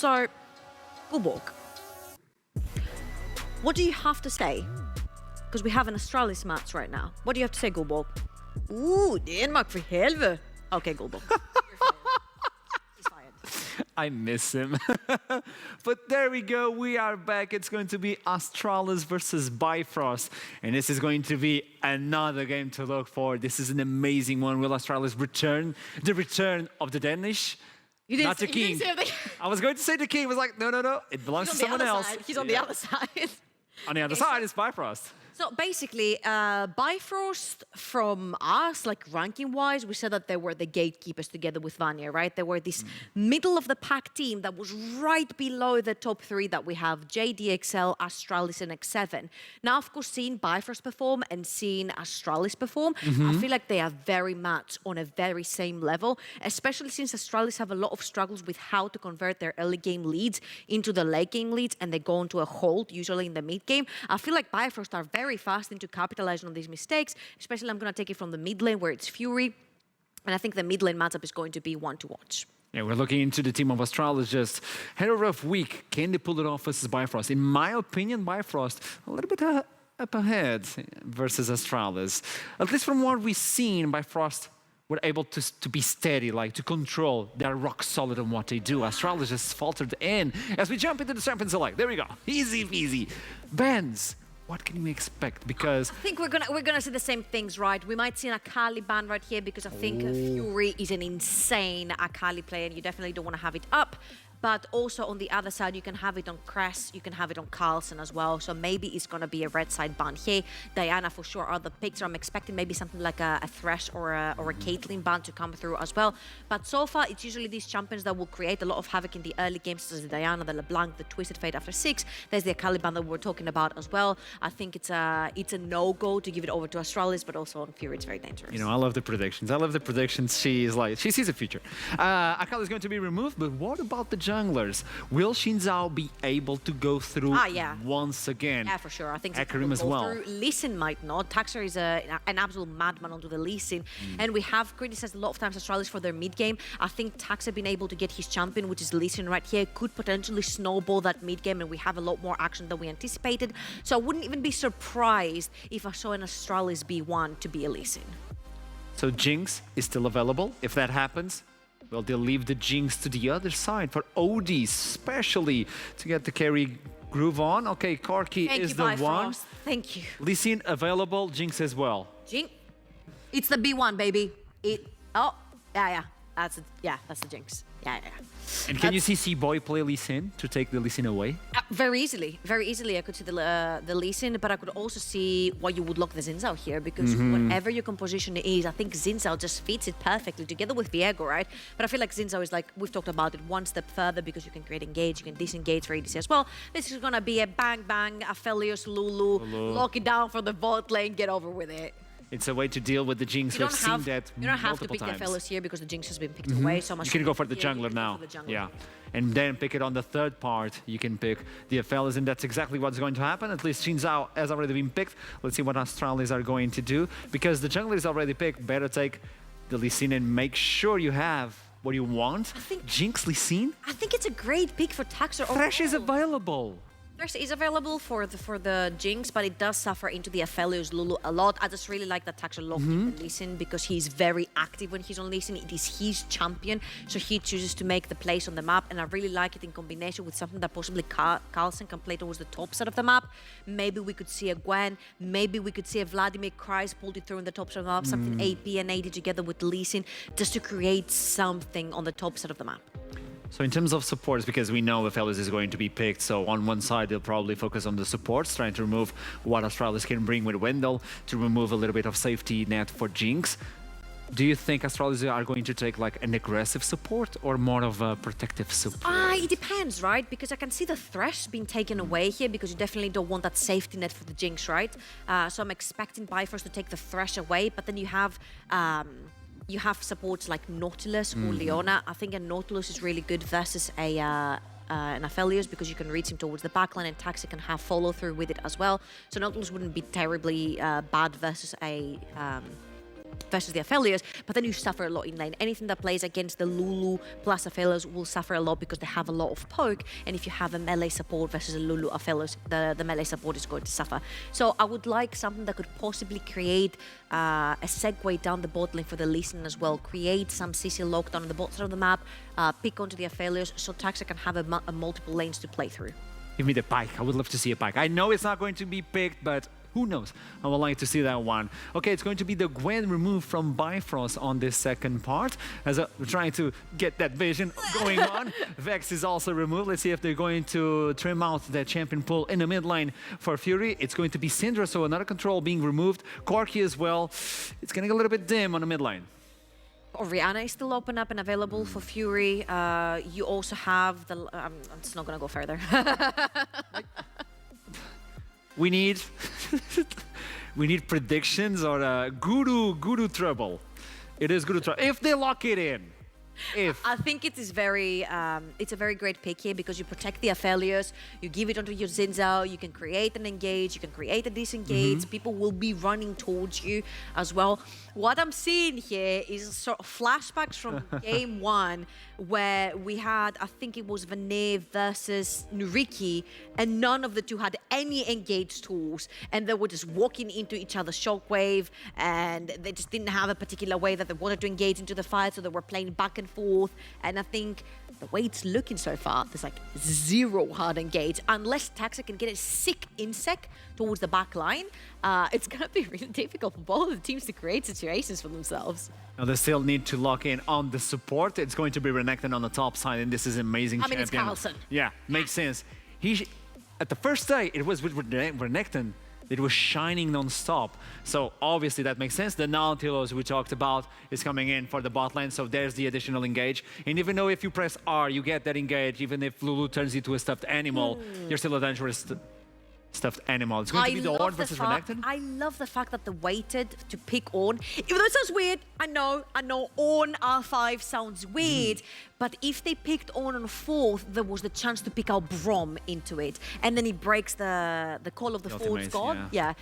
So, Guborg, what do you have to say? Because we have an Astralis match right now. What do you have to say, Guborg? Ooh, Denmark for helvete. Okay, Guborg. He's fired. I miss him. But there we go, we are back. It's going to be Astralis versus Bifrost. And this is going to be another game to look for. This is an amazing one. Will Astralis return? The return of the Danish? Not the king. I was going to say the king. I was like, no. It belongs to someone else. He's on the other side. On the other side is Bifrost. So basically, Bifrost from us, like ranking-wise, we said that they were the gatekeepers together with Vanya, right? They were this middle-of-the-pack team that was right below the top three that we have, JDXL, Astralis, and X7. Now, of course, seeing Bifrost perform and seeing Astralis perform, I feel like they are very much on a very same level, especially since Astralis have a lot of struggles with how to convert their early game leads into the late game leads, and they go into a hold, usually in the mid game. I feel like Bifrost are very fast into capitalizing on these mistakes, especially I'm going to take it from the mid lane where it's Fury, and I think the mid lane matchup is going to be one to watch. Yeah, we're looking into the team of Astralis. Just had a rough week. Can they pull it off versus Bifrost? In my opinion, Bifrost a little bit up ahead versus Astralis. At least from what we've seen, Bifrost were able to be steady, like to control. They're rock solid on what they do. Astralis just faltered in. As we jump into the Champions Select, there we go. Easy peasy. Bans. What can we expect? Because I think we're gonna see the same things, right? We might see an Akali ban right here because I think Fury is an insane Akali player, and you definitely don't want to have it up. But also on the other side, you can have it on Cress, you can have it on Carlson as well. So maybe it's going to be a red side ban here. Diana for sure are the picks. I'm expecting maybe something like a Thresh or a Caitlyn ban to come through as well. But so far, it's usually these champions that will create a lot of havoc in the early games, such as the Diana, the LeBlanc, the Twisted Fate after 6. There's the Akali ban that we're talking about as well. I think it's a no-go to give it over to Astralis, but also on Fury, it's very dangerous. you know, I love the predictions. I love the predictions. She sees a future. Akali is going to be removed, but what about the junglers? Will Xin Zhao be able to go through once again? Yeah, for sure. I think Hecarim as well. Lee Sin might not. Taxer is an absolute madman onto the Lee Sin. And we have criticized a lot of times Astralis for their mid game. I think Taxer being able to get his champion, which is Lee Sin right here, could potentially snowball that mid game, and we have a lot more action than we anticipated. So I wouldn't even be surprised if I saw an Astralis B1 to be a Lee Sin. So Jinx is still available. If that happens, well, they'll leave the Jinx to the other side for OD, especially to get the carry groove on. Okay, Corki is the one. Thank you. Lee Sin available, Jinx as well. Jinx. It's the B1, baby. That's the Jinx. Yeah. And can you see C-Boy play Lee Sin to take the Lee Sin away? Very easily. Very easily I could see the Lee Sin, but I could also see why you would lock the Xin Zhao here, because whatever your composition is, I think Xin Zhao just fits it perfectly together with Viego, right? But I feel like Xin Zhao is, like we've talked about it, one step further, because you can create engage, you can disengage for ADC as well. This is gonna be a bang, Aphelios, Lulu, lock it down for the bot lane, get over with it. It's a way to deal with the Jinx. We've seen that you don't have to pick times. the Aphelios here because the Jinx has been picked away so much. You can go for the jungler now. Yeah. And then pick it on the third part. You can pick the Aphelios, and that's exactly what's going to happen. At least Xin Zhao has already been picked. Let's see what Astralis are going to do. Because the jungler is already picked, better take the Lee Sin and make sure you have what you want. I think Jinx Lee Sin? I think it's a great pick for Taxer. Thresh is available. Thresh is available for the Jinx, but it does suffer into the Aphelios Lulu a lot. I just really like that Taxer locked in Lee Sin because he's very active when he's on Lee Sin. It is his champion, so he chooses to make the plays on the map, and I really like it in combination with something that possibly Carlson can play towards the top side of the map. Maybe we could see a Gwen, maybe we could see a Vladimir Kreis pulled it through on the top side of the map, something AP and AD together with Lee Sin, just to create something on the top side of the map. So in terms of supports, because we know Aphelios is going to be picked, so on one side they'll probably focus on the supports, trying to remove what Astralis can bring with Wendell, to remove a little bit of safety net for Jinx. Do you think Astralis are going to take like an aggressive support or more of a protective support? It depends, right? Because I can see the Thresh being taken away here because you definitely don't want that safety net for the Jinx, right? So I'm expecting Bifrost to take the Thresh away, but then you have supports like Nautilus or Leona. I think a Nautilus is really good versus an Aphelios because you can reach him towards the backline, and Taxi can have follow through with it as well. So Nautilus wouldn't be terribly bad versus a versus the Aphelios, but then you suffer a lot in lane. Anything that plays against the Lulu plus Aphelios will suffer a lot because they have a lot of poke, and if you have a melee support versus a Lulu Aphelios, the melee support is going to suffer. So I would like something that could possibly create a segue down the bot lane for the Lee Sin as well, create some CC lockdown on the bot side of the map, pick onto the Aphelios, so Taxa can have a multiple lanes to play through. Give me the Pike. I would love to see a Pike. I know it's not going to be picked, but who knows? I would like to see that one. Okay, it's going to be the Gwen removed from Bifrost on this second part, as we're trying to get that vision going on. Vex is also removed. Let's see if they're going to trim out the champion pool in the mid lane for Fury. It's going to be Syndra, so another control being removed. Corki as well. It's getting a little bit dim on the mid lane. Orianna is still open up and available for Fury. You also have the... I'm just not going to go further. We need predictions or Guru trouble. It is Guru trouble. If they lock it in. I think it is it's a very great pick here because you protect the Aphelios, you give it onto your Xin Zhao, you can create an engage, you can create a disengage, people will be running towards you as well. What I'm seeing here is sort of flashbacks from game one where we had, I think it was Vanir versus Nuriki, and none of the two had any engage tools, and they were just walking into each other's shockwave, and they just didn't have a particular way that they wanted to engage into the fight, so they were playing back and forth. And I think the way it's looking so far, there's like zero hard engage. Unless Taxa can get a sick insec towards the back line, it's going to be really difficult for both of the teams to create situations for themselves. Now they still need to lock in on the support. It's going to be Renekton on the top side, and this is amazing champion. It's Carlson. Yeah, makes sense. At the first day, it was with Renekton. It was shining non-stop. So obviously that makes sense. The Nautilus we talked about is coming in for the bot lane, so there's the additional engage. And even though if you press R, you get that engage, even if Lulu turns into a stuffed animal, you're still a dangerous stuffed animal. It's going to be the Ornn versus Renekton. I love the fact that they waited to pick Ornn. Even though it sounds weird, I know Ornn R5 sounds weird, but if they picked Ornn on fourth, there was the chance to pick out Braum into it. And then he breaks the call of the fourth god. Yeah.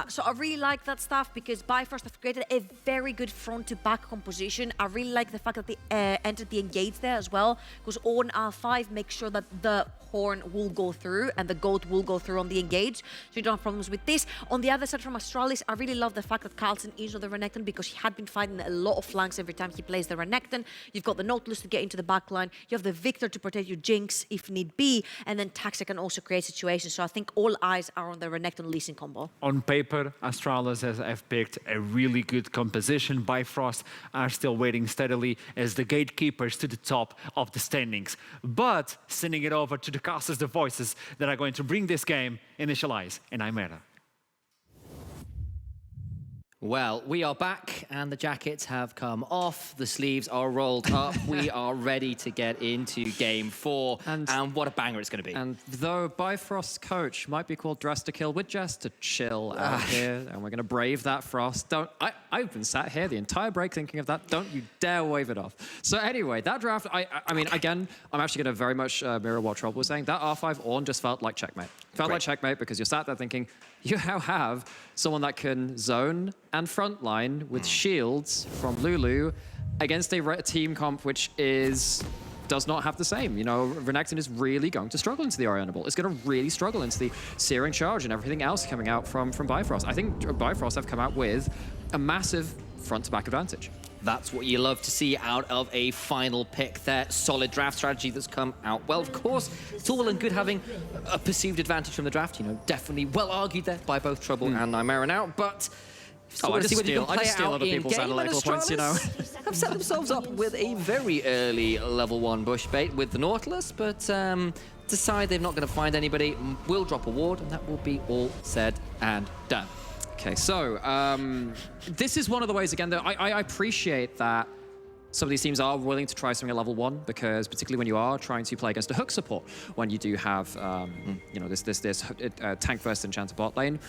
So I really like that stuff because Bifrost have created a very good front-to-back composition. I really like the fact that they entered the engage there as well, because Ornn R5 makes sure that the horn will go through and the goat will go through on the engage, so you don't have problems with this. On the other side from Astralis, I really love the fact that Carlson is on the Renekton because he had been fighting a lot of flanks every time he plays the Renekton. You've got the Nautilus to get into the backline, you have the Victor to protect your Jinx if need be, and then Taxa can also create situations. So I think all eyes are on the Renekton Lee Sin combo. On paper, Astralis have picked a really good composition. Bifrost are still waiting steadily as the gatekeepers to the top of the standings. But sending it over to the casters, the voices that are going to bring this game, Initialize and Imera. Well, we are back and the jackets have come off, the sleeves are rolled up, we are ready to get into game 4, and what a banger it's going to be. And though Bifrost's coach might be called Dress to Kill, we're just to chill out here, and we're going to brave that frost. I've been sat here the entire break thinking of that, don't you dare wave it off. So anyway, that draft, I mean, again, I'm actually going to very much mirror what Trouble was saying. That R5 Ornn just felt like checkmate. Felt like checkmate because you're sat there thinking, you now have someone that can zone and frontline with shields from Lulu against a team comp which does not have the same. You know, Renekton is really going to struggle into the Orianna Ball. It's going to really struggle into the Searing Charge and everything else coming out from Bifrost. I think Bifrost have come out with a massive front-to-back advantage. That's what you love to see out of a final pick there. Solid draft strategy that's come out well. Of course, it's all well and good having a perceived advantage from the draft. You know, definitely well argued there by both Trouble and Imera now, but... I just steal other people's analytical points, you know. Have set themselves up with a very early level 1 bush bait with the Nautilus, but decide they're not going to find anybody, will drop a ward, and that will be all said and done. Okay, so this is one of the ways, again, that I appreciate that some of these teams are willing to try something at level 1, because particularly when you are trying to play against a hook support, when you do have, you know, this tank first enchanter bot lane,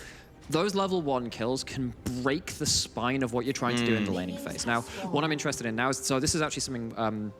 those level 1 kills can break the spine of what you're trying to do in the laning phase. Now, what I'm interested in now is, so this is actually something,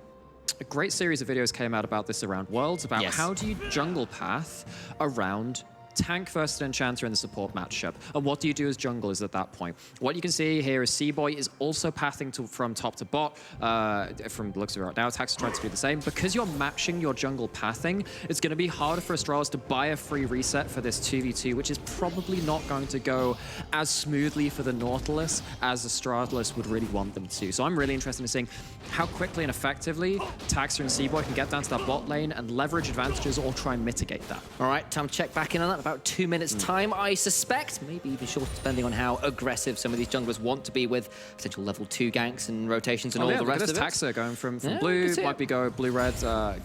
a great series of videos came out about this around Worlds, about how do you jungle path around tank versus enchanter in the support matchup. And what do you do as junglers at that point? What you can see here is C-Boy is also pathing from top to bot. From the looks of it right now, Taxa tries to do the same. Because you're matching your jungle pathing, it's going to be harder for Astralis to buy a free reset for this 2v2, which is probably not going to go as smoothly for the Nautilus as Astralis would really want them to. So I'm really interested in seeing how quickly and effectively Taxa and C-Boy can get down to that bot lane and leverage advantages or try and mitigate that. All right, time to check back in on that. About 2 minutes time, I suspect. Maybe even shorter, depending on how aggressive some of these junglers want to be with potential level 2 ganks and rotations and all the rest of it. Taxa going from blue, might be go blue-red,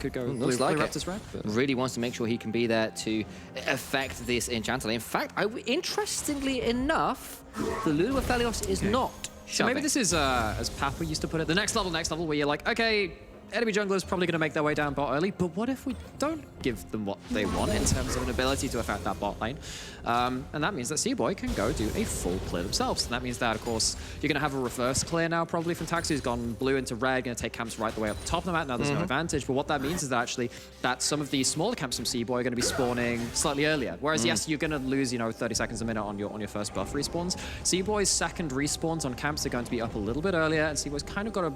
could go blue Raptors red. But really wants to make sure he can be there to affect this enchanter. In fact, interestingly enough, the Lulu of Aphelios is not So shoving. maybe this is, as Papa used to put it, the next level, where you're like, okay, enemy jungler is probably going to make their way down bot early, but what if we don't give them what they want in terms of an ability to affect that bot lane? And that means that C-Boy can go do a full clear themselves. And that means that, of course, you're going to have a reverse clear now probably from Taxa, who's gone blue into red, going to take camps right the way up the top of the map. Now there's no advantage, but what that means is that actually that some of the smaller camps from C-Boy are going to be spawning slightly earlier. Whereas, yes, you're going to lose, 30 seconds a minute on your first buff respawns. C-Boy's second respawns on camps are going to be up a little bit earlier, and C-Boy's kind of got a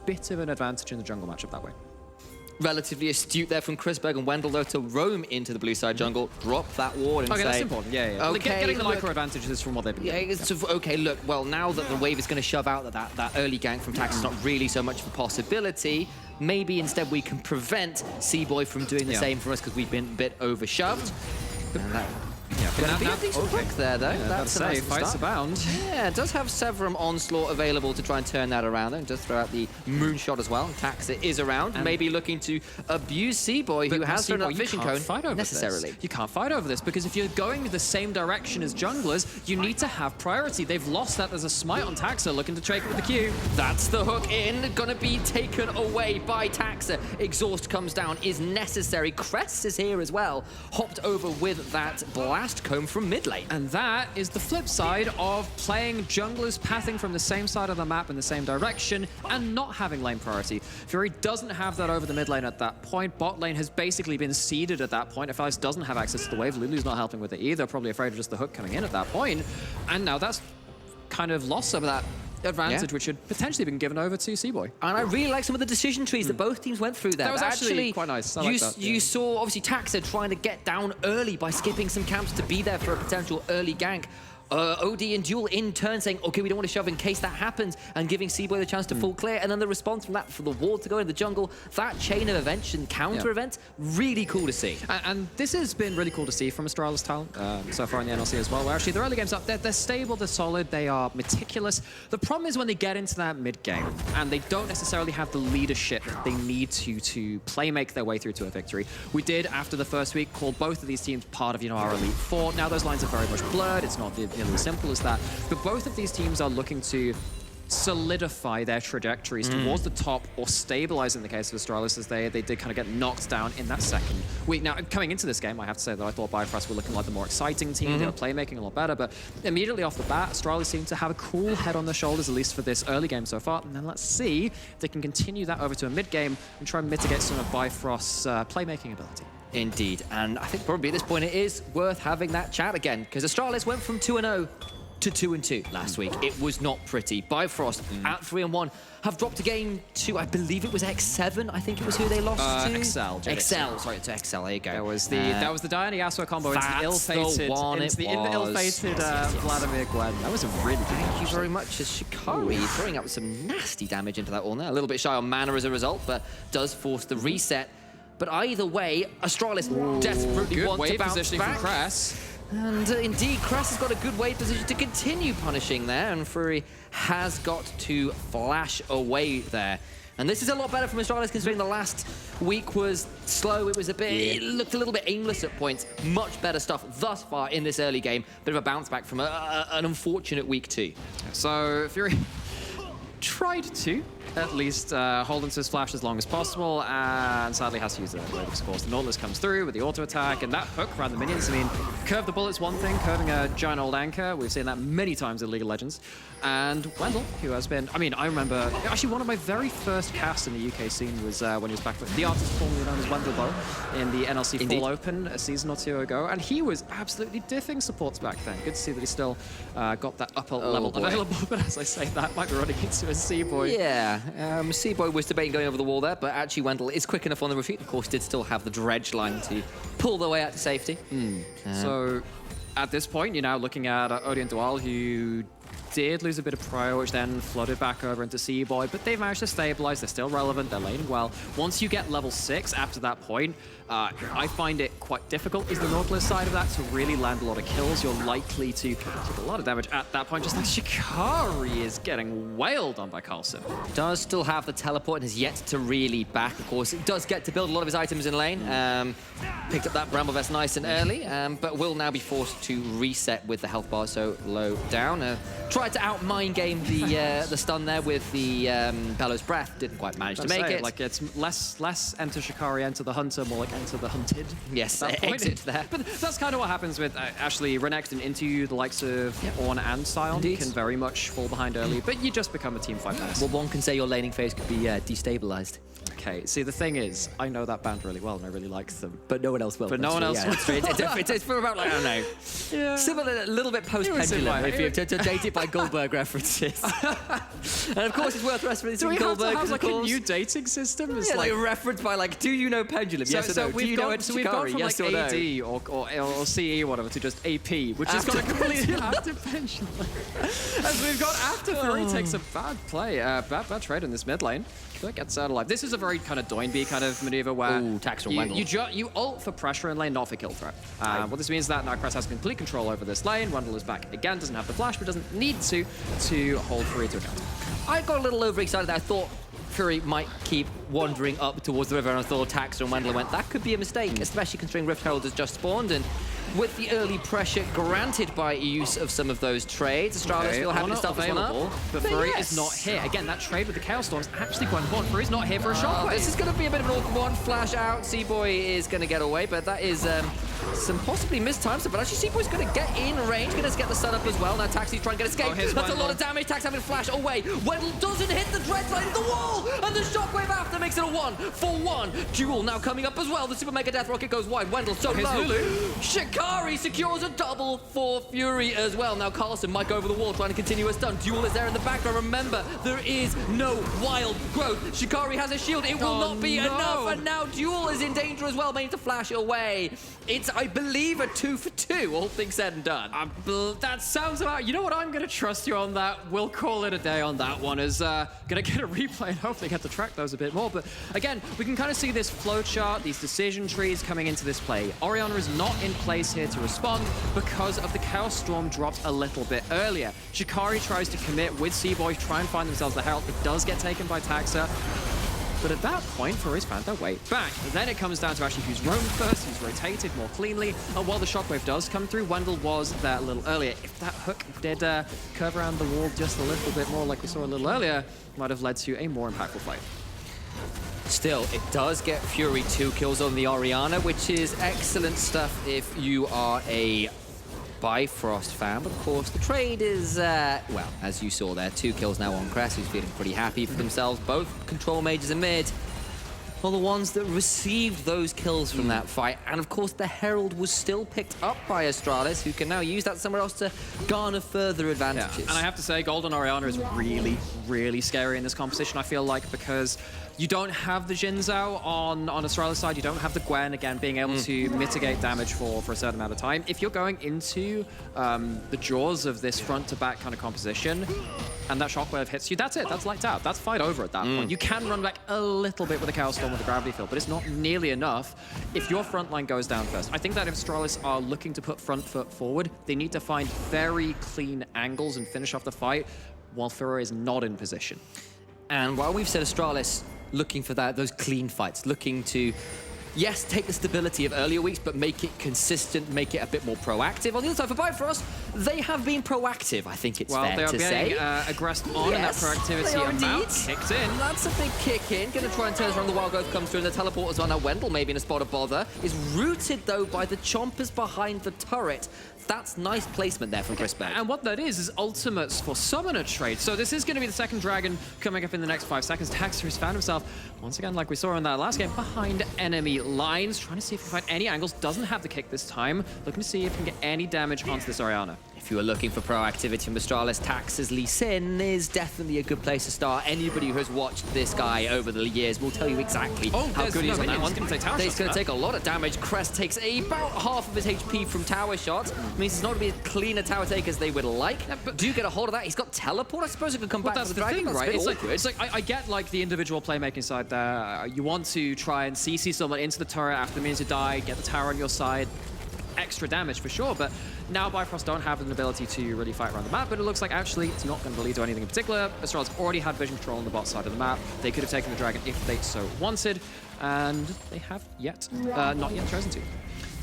bit of an advantage in the jungle matchup that way. Relatively astute there from Chris Berg and Wendell, though, to roam into the blue side jungle, drop that ward and Okay, say... that's important. Yeah. Okay, getting the look, micro advantages from what they've been doing. Okay, look, well, now that the wave is going to shove out that early gank from Tax is not really so much of a possibility, maybe instead we can prevent C-Boy from doing the same for us because we've been a bit overshoved. But be a decent hook there, though. That's a nice fights start. abound. Yeah, it does have Severum Onslaught available to try and turn that around, and just throw out the Moonshot as well. Taxa is around, maybe looking to abuse C-Boy, who has thrown out Vision Cone necessarily. You can't fight over this, because if you're going the same direction as junglers, you need to have priority. They've lost that. There's a smite on Taxa, looking to trade it with the Q. That's the hook in, gonna be taken away by Taxa. Exhaust comes down, is necessary. Crest is here as well, hopped over with that Blast Cone from mid lane. And that is the flip side of playing junglers pathing from the same side of the map in the same direction and not having lane priority. Fury doesn't have that over the mid lane at that point. Bot lane has basically been seeded at that point. Aphelios doesn't have access to the wave. Lulu's not helping with it either, probably afraid of just the hook coming in at that point. And now that's kind of lost some of that advantage, which had potentially been given over to C-Boy. And I really like some of the decision trees that both teams went through there. That was actually quite nice. I like that, You saw, obviously, Taxa trying to get down early by skipping some camps to be there for a potential early gank. OD and Duel in turn saying, okay, we don't want to shove in case that happens, and giving C-Boy the chance to full clear, and then the response from that for the ward to go in the jungle, that chain of events and counter events, really cool to see. And this has been really cool to see from Astralis talent so far in the NLC as well, where actually their early games up, they're stable, they're solid, they are meticulous. The problem is when they get into that mid game, and they don't necessarily have the leadership that they need to play make their way through to a victory. We did, after the first week, call both of these teams part of our Elite Four. Now those lines are very much blurred, it's not as simple as that, but both of these teams are looking to solidify their trajectories towards the top, or stabilize in the case of Astralis, as they did kind of get knocked down in that second week. Now, coming into this game, I have to say that I thought Bifrost were looking like the more exciting team. They were playmaking a lot better, but immediately off the bat, Astralis seemed to have a cool head on their shoulders, at least for this early game so far. And then let's see if they can continue that over to a mid game and try and mitigate some of Bifrost's playmaking ability. Indeed, and I think probably at this point it is worth having that chat again, because Astralis went from 2-0 to 2-2 last week. It was not pretty. Bifrost at 3-1 have dropped a game to, I believe it was X7, I think it was who they lost to? Excel. Excel, sorry, to Excel, there you go. That was the Diana Yasuo combo into the ill-fated Vladimir Gwen. That was a really good Thank you very much, as Shikari throwing out some nasty damage into that wall now. A little bit shy on mana as a result, but does force the reset. But either way, Astralis desperately want to bounce back. From Cress. And indeed, Cress has got a good wave position to continue punishing there, and Fury has got to flash away there. And this is a lot better from Astralis, considering the last week was slow. It was it looked a little bit aimless at points. Much better stuff thus far in this early game. Bit of a bounce back from an unfortunate week 2. So Fury tried to at least hold into his flash as long as possible, and sadly has to use it anyway because, of course, the Nautilus comes through with the auto attack, and that hook around the minions. I mean, curve the bullet's one thing, curving a giant old anchor, we've seen that many times in League of Legends. And Wendell, who has been, I mean, I remember, actually one of my very first casts in the UK scene was when he was back with the artist formerly known as Wendell Bow in the NLC Indeed. Full Open a season or two ago, and he was absolutely diffing supports back then. Good to see that he still got that upper level boy. available, but as I say that, might be running into a C-Boy. Yeah, Seaboy was debating going over the wall there, but actually Wendell is quick enough on the retreat. Of course, did still have the dredge line to pull their way out to safety. So at this point, you're now looking at Odeon Dual, who did lose a bit of prio, which then flooded back over into Seaboy, but they've managed to stabilize. They're still relevant. They're laning well. Once you get level 6 after that point, I find it quite difficult, is the Nautilus side of that, to really land a lot of kills. You're likely to take a lot of damage at that point, just like Shikari is getting wailed on by Carlson. Does still have the teleport and has yet to really back, of course. It does get to build a lot of his items in lane. Picked up that Bramble Vest nice and early, but will now be forced to reset with the health bar so low down. Tried to out-mind game the stun there with the Bellows Breath. Didn't quite manage to make it. Like, it's less enter Shikari, enter the hunter, more like enter the hunted. Yes, at that point. exit there. But that's kind of what happens with actually Renekton and into the likes of Ornn and Sion. Indeed. Can very much fall behind early, but you just become a team fight menace. Well, one can say your laning phase could be destabilized. Okay, see, the thing is, I know that band really well and I really like them. But no one else will. But no one else will. It's for about, like, I don't know. Yeah. Similar, a little bit post-pendulum, if you to date it by Goldberg references. And of course, it's worth referencing Do we have to Goldberg, have like of a course. new dating system? It's Yeah, like, like referenced by, like, do you know Pendulum? Yes or no? Do you know Ed we've gone Shikari? from Yes like or no? AD or CE or whatever to just AP, which is got a completely after Pendulum. As we've got after Fury takes a bad play, bad trade in this mid lane. That gets out alive. This is a very kind of Doinby kind of maneuver where Ooh, tax from Wendell. you ult for pressure in lane, not for kill threat. What this means is that Nightcrest has complete control over this lane. Wendell is back again, doesn't have the flash, but doesn't need to hold Fury to account. I got a little overexcited. I thought Fury might keep wandering up towards the river, and I thought Taxer and Wendell went, that could be a mistake, especially considering Rift Herald has just spawned, and with the early pressure granted by use of some of those trades, Astralis still happy to start this one up. But Fury is not here. Again, that trade with the Chaos Storm is actually quite important. Fury's not here for a shockwave. This is going to be a bit of an awkward one. Flash out. Seaboy is going to get away, but that is some possibly missed time stuff. But actually, Seaboy's going to get in range, going to get the stun up as well. Now Taxi's trying to get escape. That's a lot of damage. Tax having to flash away. Wendell doesn't hit the dredge line, the wall, and the shockwave after makes it a 1-for-1 duel. Now coming up as well. The Super Mega Death Rocket goes wide. Wendell so low. Lulu. Shikari secures a double for Fury as well. Now Carlson might go over the wall trying to continue a stun. Duel is there in the background. Remember, there is no wild growth. Shikari has a shield. It will not be enough. And now Duel is in danger as well. May need to flash away. It's, I believe, a 2-for-2, all things said and done. That sounds about... You know what? I'm going to trust you on that. We'll call it a day on that one. Is going to get a replay and hopefully get to track those a bit more. But again, we can kind of see this flowchart, these decision trees coming into this play. Orianna is not in place here to respond because of the Chaos Storm dropped a little bit earlier. Shikari tries to commit with Seaboy, try and find themselves the Herald. It does get taken by Taxa. But at that point, Fury's found their way back. And then it comes down to actually who's roamed first, who's rotated more cleanly. And while the shockwave does come through, Wendell was there a little earlier. If that hook did curve around the wall just a little bit more like we saw a little earlier, might have led to a more impactful fight. Still, it does get Fury 2 kills on the Orianna, which is excellent stuff if you are a Bifrost fan. But of course, the trade is, well, as you saw there, 2 kills now on Crest, who's feeling pretty happy for themselves. Both control mages in mid are the ones that received those kills from that fight. And of course, the Herald was still picked up by Astralis, who can now use that somewhere else to garner further advantages. Yeah. And I have to say, Golden Orianna is really, really scary in this composition, I feel like, because you don't have the Jhin Zhao on Astralis' side, you don't have the Gwen, again, being able to mitigate damage for a certain amount of time. If you're going into the jaws of this front-to-back kind of composition, and that shockwave hits you, that's it, that's lights out. That's fight over at that point. You can run back a little bit with a Chaos Storm with a Gravity Field, but it's not nearly enough if your front line goes down first. I think that if Astralis are looking to put front foot forward, they need to find very clean angles and finish off the fight, while Fury is not in position. And while we've said Astralis looking for those clean fights, looking to yes, take the stability of earlier weeks, but make it consistent, make it a bit more proactive. On the other side, for Bifrost, they have been proactive, I think it's fair they are to getting say. aggressed on, and that Yes, they proactivity are amount indeed. kicked in. That's a big kick in. Gonna try and turn us around. The Wild Growth comes through, and the teleporters on. Now Wendell maybe in a spot of bother. Is rooted, though, by the chompers behind the turret. That's nice placement there from Chris Berg. And what that is ultimates for summoner trade. So this is going to be the second dragon coming up in the next 5 seconds. Taxer has found himself, once again, like we saw in that last game, behind enemy lines, trying to see if he can find any angles. Doesn't have the kick this time. Looking to see if he can get any damage onto this Orianna. If you are looking for proactivity from Astralis, Tax's Lee Sin is definitely a good place to start. Anybody who has watched this guy over the years will tell you exactly how good he is on that one. He's going to take tower He's shots. going to take a lot of damage. Crest takes about half of his HP from tower shots. Means it's not going to be as clean a tower take as they would like. But do get a hold of that. He's got teleport. I suppose it could come back That's to the the dragon. thing, That's a right? bit It's awkward. like I get like the individual playmaking side there. You want to try and CC someone into the turret after the minions have died, get the tower on your side. Extra damage for sure, but now Bifrost don't have an ability to really fight around the map, but it looks like actually it's not going to lead to anything in particular. Astralis already had vision control on the bot side of the map. They could have taken the dragon if they so wanted, and they have not yet chosen to.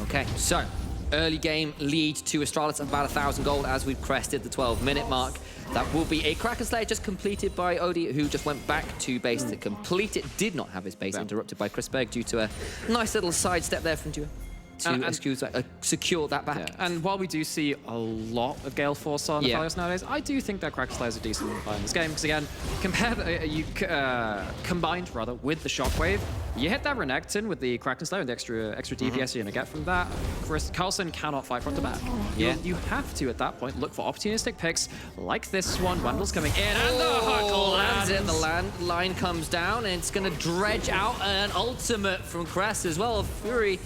Okay, so early game lead to Astralis of about 1,000 gold as we've crested the 12-minute mark. That will be a Kraken Slayer just completed by Odie, who just went back to base to complete it. Did not have his base interrupted by Chris Berg due to a nice little sidestep there from Duo to secure that back. Yeah. And while we do see a lot of Gale Force on Astralis nowadays, I do think that Kraken Slayer is a decent buy in this game, because again, combined with the Shockwave, you hit that Renekton with the Kraken Slayer and the extra DPS you're going to get from that. Carlson cannot fight front to back. Yeah. You have to, at that point, look for opportunistic picks like this one. Wendell's coming in, and the hook lands. It. The land line comes down, and it's going to dredge out an ultimate from Crest as well. Fury,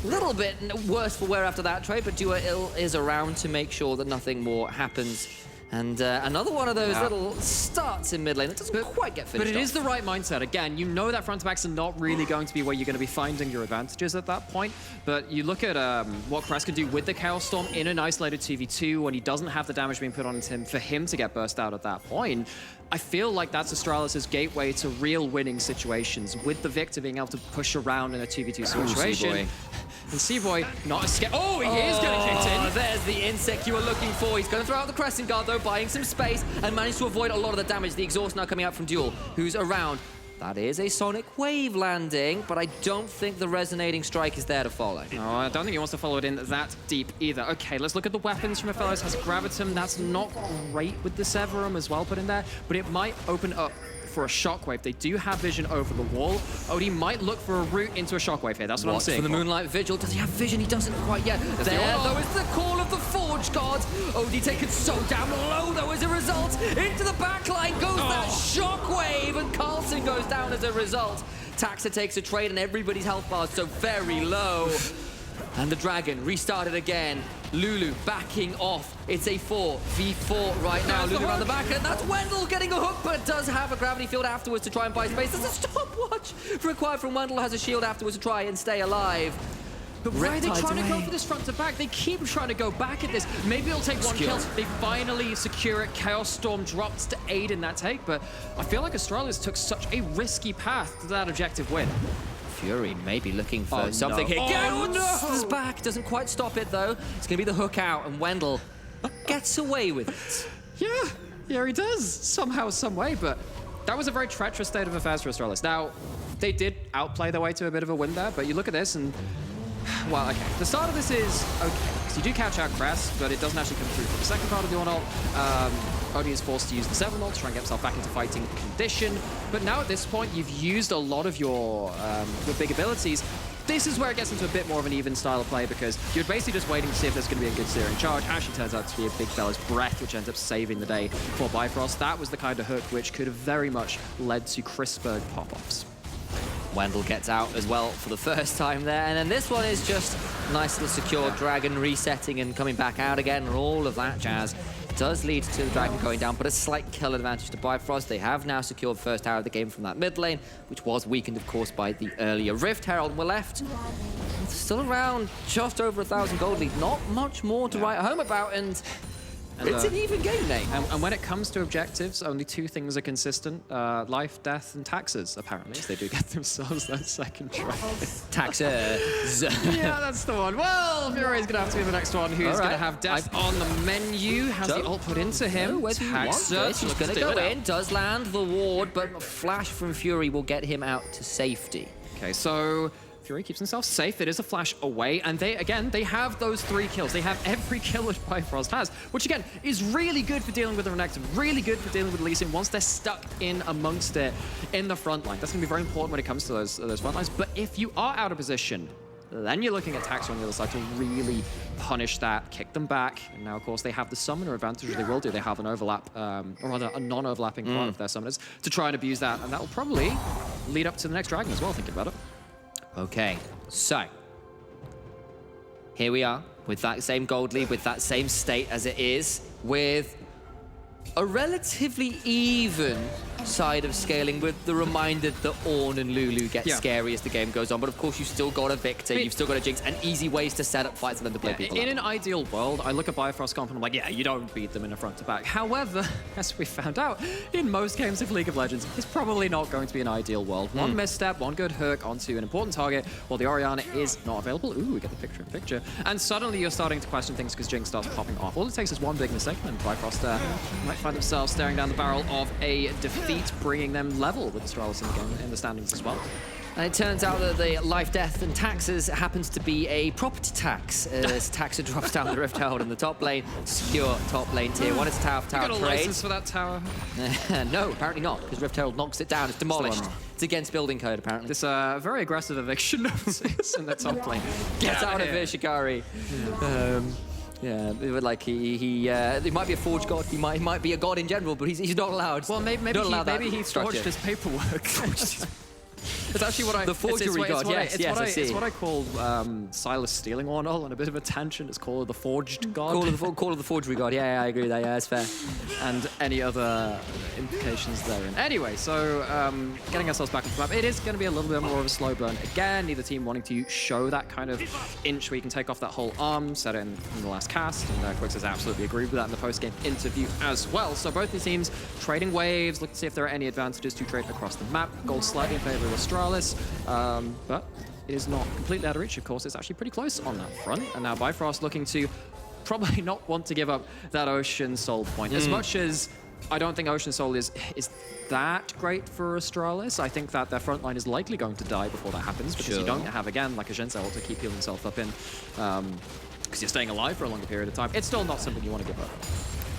a little bit worse for wear after that trade, but Dua Ill is around to make sure that nothing more happens. And another one of those little starts in mid lane that doesn't quite get finished. But it off. is the right mindset. Again, you know that front to backs are not really going to be where you're going to be finding your advantages at that point. But you look at what Crest can do with the Chaos Storm in an isolated 2v2 when he doesn't have the damage being put on him for him to get burst out at that point. I feel like that's Astralis' gateway to real winning situations, with the Victor being able to push around in a 2v2 situation. And Seaboy not escape. Oh, he is going to kick in. There's the insect you were looking for. He's going to throw out the Crescent Guard, though, buying some space, and managed to avoid a lot of the damage. The exhaust now coming out from Duel, who's around. That is a Sonic Wave landing, but I don't think the Resonating Strike is there to follow. No, I don't think he wants to follow it in that deep either. Okay, let's look at the weapons from Astralis. Has Gravitum. That's not great with the Severum as well put in there, but it might open up for a Shockwave. They do have vision over the wall. Odie might look for a route into a Shockwave here. That's what I'm seeing. For the Moonlight Vigil. Does he have vision? He doesn't quite yet. There, though, is the call of the Forge Guards. Odie taken so damn low, though, as a result. Into the backline goes that Shockwave, and Carlson goes down as a result. Taxa takes a trade, and everybody's health bars so very low. And the Dragon restarted again. Lulu backing off. It's a 4v4 right now. Lulu around the back, and that's Wendell getting a hook, but does have a gravity field afterwards to try and buy space. There's a stopwatch required from Wendell, has a shield afterwards to try and stay alive. But why are they Riptide's trying to go away. for this front to back? They keep trying to go back at this. Maybe it'll take one kill. They finally secure it. Chaos Storm drops to aid in that take, but I feel like Astralis took such a risky path to that objective win. Fury may be looking for something here. Is back. Doesn't quite stop it, though. It's going to be the hook out, and Wendell gets away with it. Yeah, he does. Somehow, some way, but that was a very treacherous state of affairs for Astralis. Now, they did outplay their way to a bit of a win there, but you look at this and, well, okay. The start of this is okay, because you do catch out Crest, but it doesn't actually come through for the second part of the ult. Odie is forced to use the 7 ult to try and get himself back into fighting condition. But now at this point, you've used a lot of your big abilities. This is where it gets into a bit more of an even style of play, because you're basically just waiting to see if there's going to be a good searing charge. Actually turns out to be a big fella's breath, which ends up saving the day for Bifrost. That was the kind of hook which could have very much led to Chris Berg pop-offs. Wendell gets out as well for the first time there, and then this one is just nice little secure Dragon resetting and coming back out again, and all of that jazz. Does lead to the Dragon going down, but a slight kill advantage to Bifrost. They have now secured the first tower of the game from that mid lane, which was weakened, of course, by the earlier Rift Herald. We're left still around just over 1,000 gold lead. Not much more to write home about, and And, It's an even game, Nate. and when it comes to objectives, only two things are consistent: life, death, and taxes. Apparently, so they do get themselves that second try. Taxes. Yeah, that's the one. Well, Fury's gonna have to be the next one who's All gonna right. have death on the menu. Has the ult put into him? Whether you want Taxa, this, he's going to go in, does land the ward, but flash from Fury will get him out to safety. Okay, so Fury keeps himself safe. It is a flash away, and they have those 3 kills. They have every kill that Bifrost has, which again is really good for dealing with the Renekton, really good for dealing with Lee Sin once they're stuck in amongst it in the front line. That's going to be very important when it comes to those front lines. But if you are out of position, then you're looking at Tax on the other side to really punish that, kick them back. And now, of course, they have the summoner advantage, they will do. They have an overlap, or rather a non-overlapping part of their summoners to try and abuse that. And that will probably lead up to the next dragon as well, thinking about it. Okay, so here we are with that same gold lead, with that same state as it is, with a relatively even side of scaling, with the reminder that Ornn and Lulu get scary as the game goes on. But of course, you've still got a Victor, you've still got a Jinx, and easy ways to set up fights for them to play people In out. an ideal world, I look at Bifrost comp and I'm like, yeah, you don't beat them in a front to back. However, as we found out, in most games of League of Legends, it's probably not going to be an ideal world. One misstep, one good hook onto an important target, while the Orianna is not available. Ooh, we get the picture in picture. And suddenly you're starting to question things because Jinx starts popping off. All it takes is one big mistake, and Bifrost might find themselves staring down the barrel of a defeat, bringing them level with Astralis in the game, in the standings as well. And it turns out that the life, death, and taxes happens to be a property tax, as Taxa drops down the Rift Herald in the top lane, secure top lane tier 1. It's a tower You got a trade. license for that tower? No, apparently not, because Rift Herald knocks it down. It's demolished. It's against building code, apparently. This very aggressive eviction notice in the top lane. Get out of here, Shikari. Yeah, like he might be a forge god. He might be a god in general, but he's not allowed. Well, maybe he forged his paperwork. It's actually what I... The forgery god, yes, I see. It's what I call Silas stealing one on a bit of a tangent. It's called the forged god. Call of the forgery god. Yeah, I agree with that. Yeah, that's fair. And any other implications therein. Anyway, so getting ourselves back into the map, it is going to be a little bit more of a slow burn. Again, neither team wanting to show that kind of inch where you can take off that whole arm, set it in the last cast, and Quix has absolutely agreed with that in the post-game interview as well. So both the teams trading waves, look to see if there are any advantages to trade across the map. Gold slightly in favor of Astralis, but it is not completely out of reach. Of course, it's actually pretty close on that front. And now Bifrost looking to probably not want to give up that Ocean Soul point. As much as I don't think Ocean Soul is that great for Astralis, I think that their front line is likely going to die before that happens, because you don't have, again, like a Zhenzel to keep healing himself up in, because you're staying alive for a longer period of time. It's still not something you want to give up.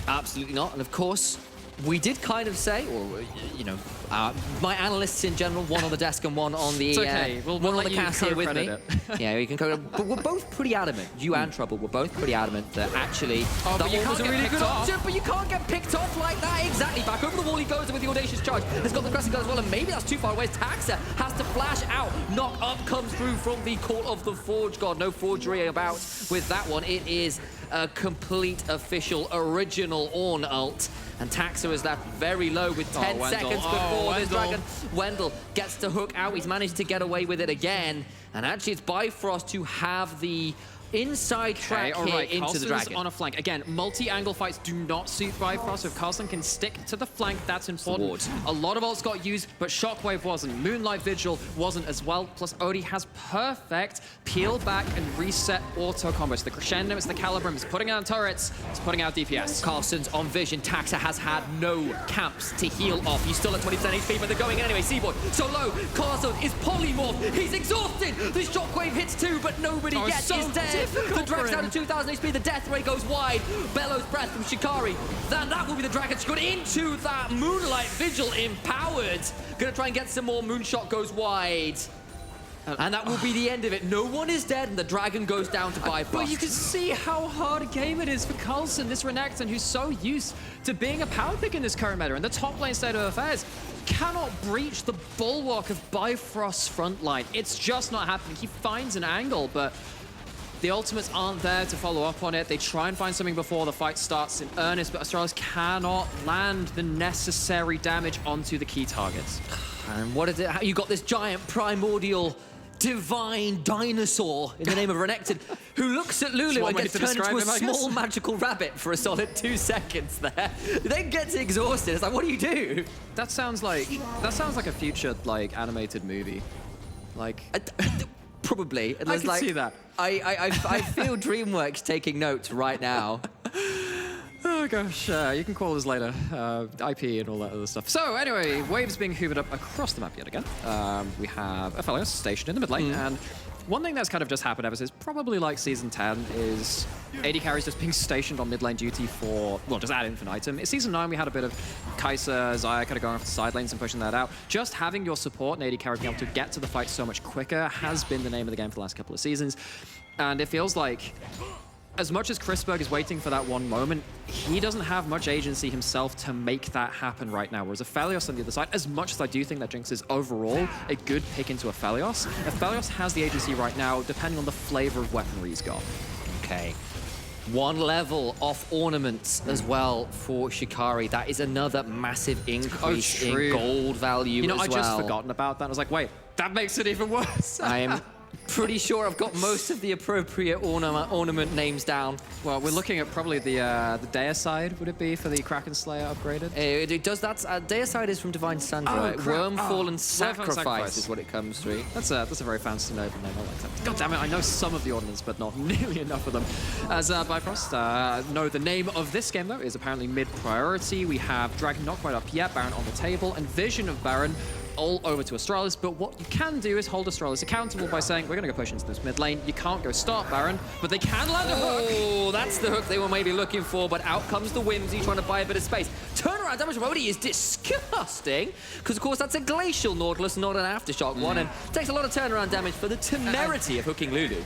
Absolutely not. And of course, we did kind of say, or you know, my analysts in general, one on the desk and one on the It's okay. We'll one on let the you cast here with me. co-credit Yeah, you can but we're both pretty adamant. You and Trouble were both pretty adamant that actually but you that was a can't get really picked good off. option. But you can't get picked off like that. Exactly. Back over the wall he goes with the audacious charge. Has got the crescent gun as well, and maybe that's too far away. Taxa has to flash out. Knock up comes through from the Call of the Forge God. No forgery about with that one. It is a complete, official, original Ornn ult. And Taxa is left very low with 10 seconds before this dragon. Wendell gets to hook out. He's managed to get away with it again. And actually, it's Bifrost to have the inside track here into the dragon. On a flank. Again, multi-angle fights do not suit Bifrost. If Carlson can stick to the flank, that's important. A lot of ults got used, but Shockwave wasn't. Moonlight Vigil wasn't as well. Plus, Odie has perfect peel back and reset auto combos. The Crescendo, it's the Calibrum. It's putting out turrets. It's putting out DPS. Carlson's on vision. Taxa has had no camps to heal off. He's still at 20% HP, but they're going in anyway. Seaboy so low. Carlson is polymorph. He's exhausted. The Shockwave hits too, but nobody yet is dead. The Dragon's down to 2,000 HP. The death ray goes wide. Bellows breath from Shikari. Then that will be the Dragon. She's got into that Moonlight Vigil empowered. Gonna try and get some more. Moonshot goes wide. And that will be the end of it. No one is dead, and the Dragon goes down to Bifrost. But you can see how hard a game it is for Carlson, this Renekton, who's so used to being a power pick in this current meta. And the top lane state of affairs cannot breach the bulwark of Bifrost's front line. It's just not happening. He finds an angle, but the ultimates aren't there to follow up on it. They try and find something before the fight starts in earnest, but Astralis cannot land the necessary damage onto the key targets. And what is it? You got this giant primordial divine dinosaur in the name of Renekton, who looks at Lulu and gets turned into a small magical rabbit for a solid 2 seconds there. Then gets exhausted. It's like, what do you do? That sounds like a future like animated movie. Like Probably. And I there's can like, see that. I feel DreamWorks taking notes right now. Oh gosh, you can call us later. IP and all that other stuff. So anyway, waves being hoovered up across the map yet again. We have Aphelios stationed in the mid lane, and one thing that's kind of just happened ever since probably like Season 10 is AD carries just being stationed on mid lane duty for, well, just ad infinitum. In Season 9, we had a bit of Kai'Sa, Xayah kind of going off the side lanes and pushing that out. Just having your support and AD carry being able to get to the fight so much quicker has been the name of the game for the last couple of seasons. And it feels like, as much as Chrisberg is waiting for that one moment, he doesn't have much agency himself to make that happen right now. Whereas Aphelios on the other side, as much as I do think that Jinx is overall a good pick into Aphelios has the agency right now, depending on the flavor of weaponry he's got. Okay. 1 level off ornaments as well for Shikari. That is another massive increase in gold value. You know, as I well. just forgotten about that. I was like, wait, that makes it even worse. I am pretty sure I've got most of the appropriate ornament names down. Well, we're looking at probably the Deicide, would it be, for the Kraken Slayer upgraded? It does that. Deicide is from Divine Sandra. Wormfallen Sacrifice Sacrifice is what it comes through. That's a very fancy noble name. I like that. God damn it, I know some of the ornaments, but not nearly enough of them. As Bifrost, know the name of this game, though, is apparently mid-priority. We have Dragon not quite up yet, Baron on the table, and Vision of Baron all over to Astralis, but what you can do is hold Astralis accountable by saying, we're going to go push into this mid lane. You can't go start Baron, but they can land a hook. Oh, that's the hook they were maybe looking for, but out comes the Whimsy trying to buy a bit of space. Turnaround damage from Odie is disgusting, because of course that's a Glacial Nautilus, not an Aftershock one, and takes a lot of turnaround damage for the temerity of hooking Lulu.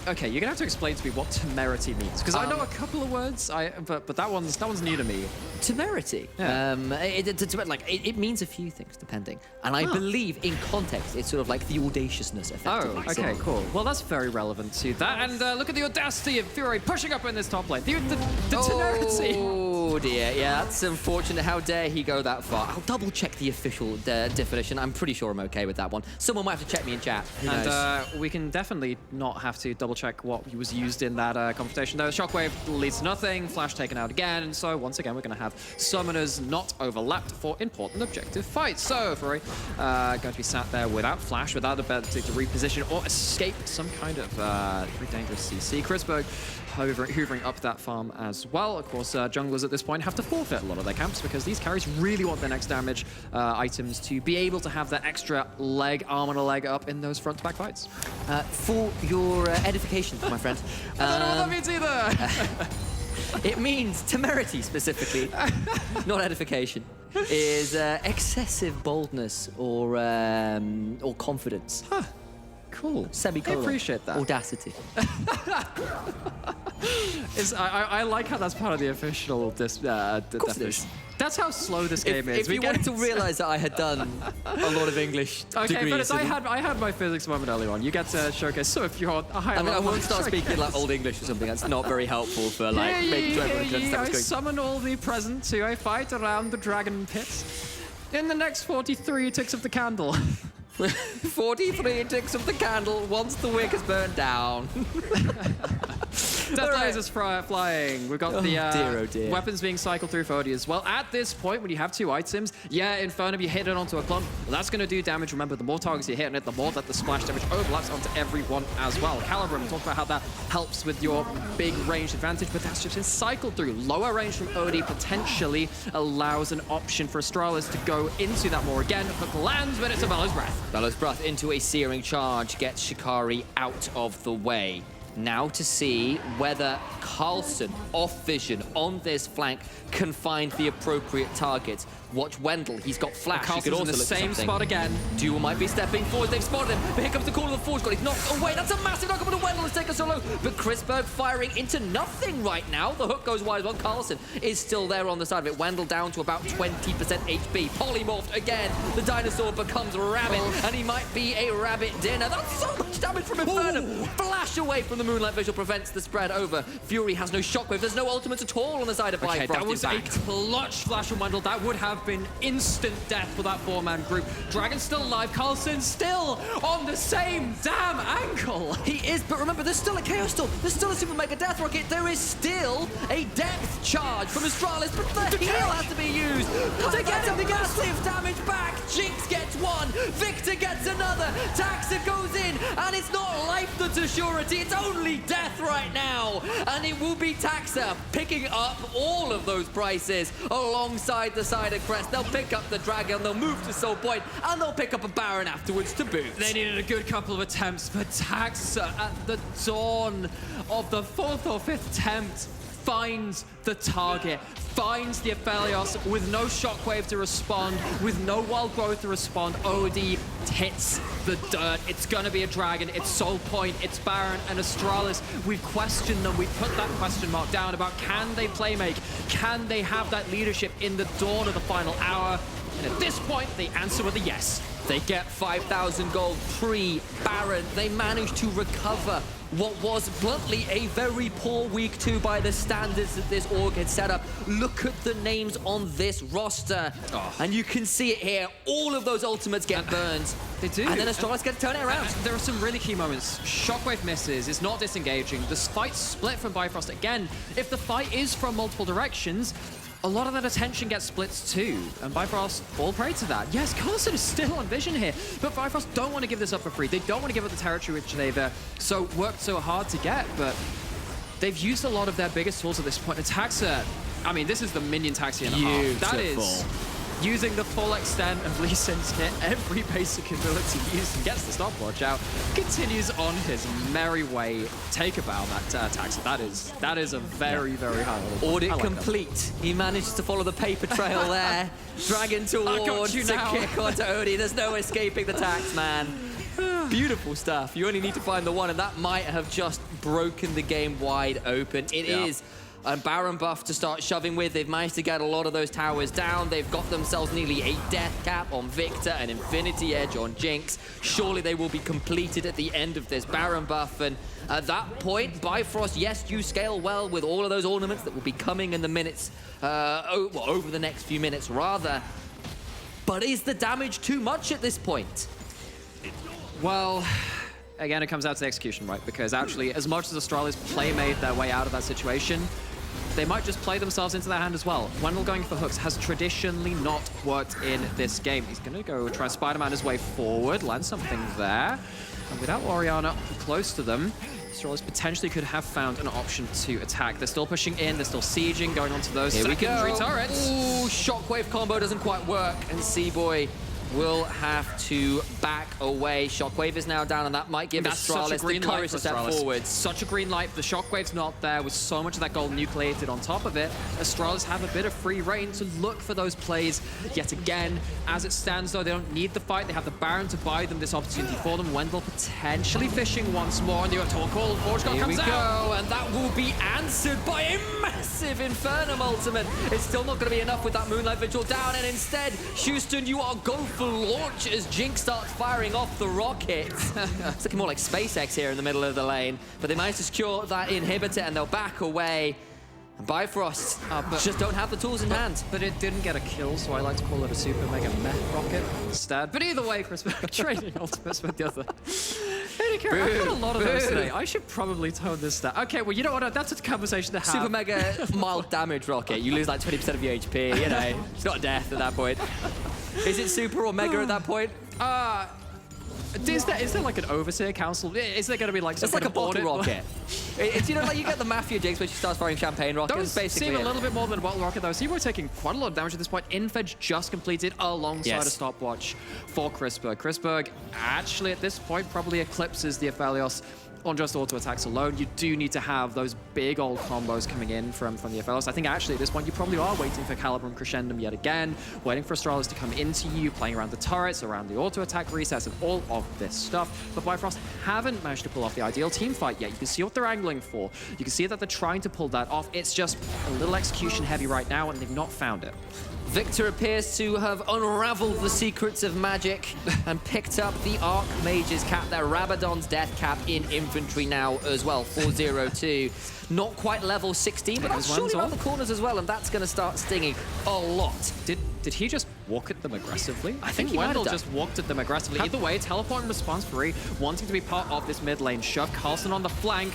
Okay, you're gonna have to explain to me what temerity means, because I know a couple of words, but that one's new to me. Temerity? Yeah. It means a few things, depending. And I believe, in context, it's sort of like the audaciousness, effectively. Oh, okay, cool. Well, that's very relevant to that. And look at the audacity of Fury pushing up in this top lane. The temerity. Oh dear, yeah, that's unfortunate. How dare he go that far? I'll double check the official definition. I'm pretty sure I'm okay with that one. Someone might have to check me in chat. Who knows? And we can definitely not have to double check what was used in that confrontation. Though Shockwave leads to nothing, Flash taken out again, and so once again we're going to have summoners not overlapped for important objective fights. So Fury going to be sat there without Flash, without the ability to reposition or escape some kind of very dangerous CC. Chrisberg hoovering up that farm as well. Of course, junglers at this point have to forfeit a lot of their camps because these carries really want their next damage items to be able to have that extra arm and a leg up in those front-to-back fights. For your edification, my friend. I don't know what that means either. It means temerity, specifically, not edification, is excessive boldness or confidence. Huh. Cool. Semicolon. I appreciate that. Audacity. I like how that's part of the official definition. That's how slow this game is. If you wanted to realize that I had done a lot of English degrees. But I had my physics moment earlier on. You get to showcase. So if you're a higher level, I won't start speaking like Old English or something. That's not very helpful for like making sure everyone can understand what's I going. summon all the present to a fight around the dragon pit. In the next 43 ticks of the candle. 43 ticks of the candle once the wick is burned down. Death lasers flying. We've got the weapons being cycled through for Odie as well. At this point, when you have 2 items, Infernum, you hit it onto a clump. Well, that's going to do damage. Remember, the more targets you hit on it, the more that the splash damage overlaps onto everyone as well. Caliber, we talked about how that helps with your big range advantage, but that's just been cycled through. Lower range from Odie potentially allows an option for Astralis to go into that more again. Hook lands, but it's a Bellow's Breath. Bellow's Breath into a Searing Charge gets Shikari out of the way. Now to see whether Carlson, off vision, on this flank, can find the appropriate targets. Watch Wendell, he's got Flash. Carlson's he could also in the look for same something. spot again. Duel might be stepping forward, they've spotted him, but here comes the call of the Forge God. He's knocked away, that's a massive knock-up, but Wendell has taken so low. But Chrisberg firing into nothing right now. The hook goes wide as well. Carlson is still there on the side of it. Wendell down to about 20% HP. Polymorphed again. The dinosaur becomes rabbit, and he might be a rabbit dinner. That's so much damage from Infernum. Flash away from the Moonlight Visual prevents the spread over. Fury has no shockwave. There's no ultimates at all on the side of Bifrost. Okay, that was a clutch flash from Wendell. That would have have been instant death for that four-man group. Dragon's still alive, Carlson still on the same damn angle. He is, but remember, there's still a Chaos Storm. There's still a Super Mega Death Rocket. There is still a depth charge from Astralis, but the heal has to be used to get a massive damage back. Jinx gets one, Victor gets another, Taxa goes in, and it's not life that's a surety, it's only death right now. And it will be Taxa picking up all of those prices alongside the side of Crest. They'll pick up the Dragon, they'll move to Soul Point, and they'll pick up a Baron afterwards to boot. They needed a good couple of attempts, but Taxa at the dawn of the 4th or 5th attempt finds the target, finds the Aphelios with no shockwave to respond, with no wild growth to respond. OD hits the dirt. It's gonna be a Dragon, it's Soul Point, it's Baron and Astralis. We've questioned them, we've put that question mark down about can they playmake, can they have that leadership in the dawn of the final hour? And at this point, the answer was a yes. They get 5,000 gold pre-Baron. They manage to recover what was bluntly a very poor week 2 by the standards that this org had set up. Look at the names on this roster. And you can see it here. All of those ultimates get burned. They do. And then Astralis get to turn it around. There are some really key moments. Shockwave misses, it's not disengaging. The fight's split from Bifrost. Again, if the fight is from multiple directions, a lot of that attention gets split too, and Bifrost fall prey to that. Yes, Carlson is still on vision here, but Bifrost don't want to give this up for free. They don't want to give up the territory which they've worked so hard to get, but they've used a lot of their biggest tools at this point. And Taxa, I mean, this is the minion Taxi and a half. That is using the full extent of Lee Sin's hit, every basic ability used, and gets the stopwatch out, continues on his merry way. Take a bow, that Taxa. That is a very, very high level. Audit like complete. That. He managed to follow the paper trail there. Dragon towards to kick onto Odie. There's no escaping the tax, man. Beautiful stuff. You only need to find the one, and that might have just broken the game wide open. It is a Baron buff to start shoving with. They've managed to get a lot of those towers down. They've got themselves nearly a death cap on Victor, an Infinity Edge on Jinx. Surely they will be completed at the end of this Baron buff. And at that point, Bifrost, yes, you scale well with all of those ornaments that will be coming in the minutes, over the next few minutes rather. But is the damage too much at this point? Well, again, it comes out to the execution, right? Because actually, as much as Astralis made their way out of that situation, they might just play themselves into their hand as well. Wendell going for hooks has traditionally not worked in this game. He's going to go try Spider-Man his way forward, land something there. And without Orianna close to them, Astralis potentially could have found an option to attack. They're still pushing in, they're still sieging, going onto those secondary turrets. Ooh, shockwave combo doesn't quite work, and C-Boy will have to back away. Shockwave is now down, and that might give Astralis the courage to step forward. Such a green light. The Shockwave's not there with so much of that gold nucleated on top of it. Astralis have a bit of free reign to look for those plays yet again. As it stands, though, they don't need the fight. They have the Baron to buy them this opportunity for them. Wendell potentially fishing once more, and the auto call. Forge God comes out, and that will be answered by a massive Infernum ultimate. It's still not going to be enough with that Moonlight Vigil down, and instead, Houston, you are go for launch as Jinx starts firing off the rockets. It's looking more like SpaceX here in the middle of the lane, but they managed to secure that inhibitor and they'll back away. And Bifrost just don't have the tools in hand. But it didn't get a kill, so I like to call it a super mega meth rocket instead. But either way, Chris, trading ultimates with the other. I've got a lot of those today. I should probably tone this down. Okay, well, you know what? That's a conversation to have. Super mega mild damage rocket. You lose like 20% of your HP, you know. It's not death at that point. Is it super or mega at that point? Is there like an overseer council? Is there going to be like some It's like a bottle rocket. It's, you know, like you get the Mafia Jinx when she starts firing champagne rockets. Those basically seem a little bit more than a bottle rocket, though. C-Boy taking quite a lot of damage at this point. Infedge just completed alongside a stopwatch for Chrisberg. Chrisberg actually at this point probably eclipses the Aphelios on just auto attacks alone. You do need to have those big old combos coming in from the Aphelios. I think actually at this point you probably are waiting for Calibrum Crescendum yet again, waiting for Astralis to come into you, playing around the turrets, around the auto attack resets and all of this stuff. But Bifrost haven't managed to pull off the ideal team fight yet. You can see what they're angling for. You can see that they're trying to pull that off. It's just a little execution heavy right now and they've not found it. Victor appears to have unraveled the secrets of magic and picked up the Archmage's cap there. Rabadon's death cap in infantry now as well, 402. Not quite level 16, but that's surely around the corners as well, and that's going to start stinging a lot. Did he just walk at them aggressively? I think he might have Wendell done. just walked at them aggressively. Either way, teleport and response free, wanting to be part of this mid lane shove. Carlson on the flank,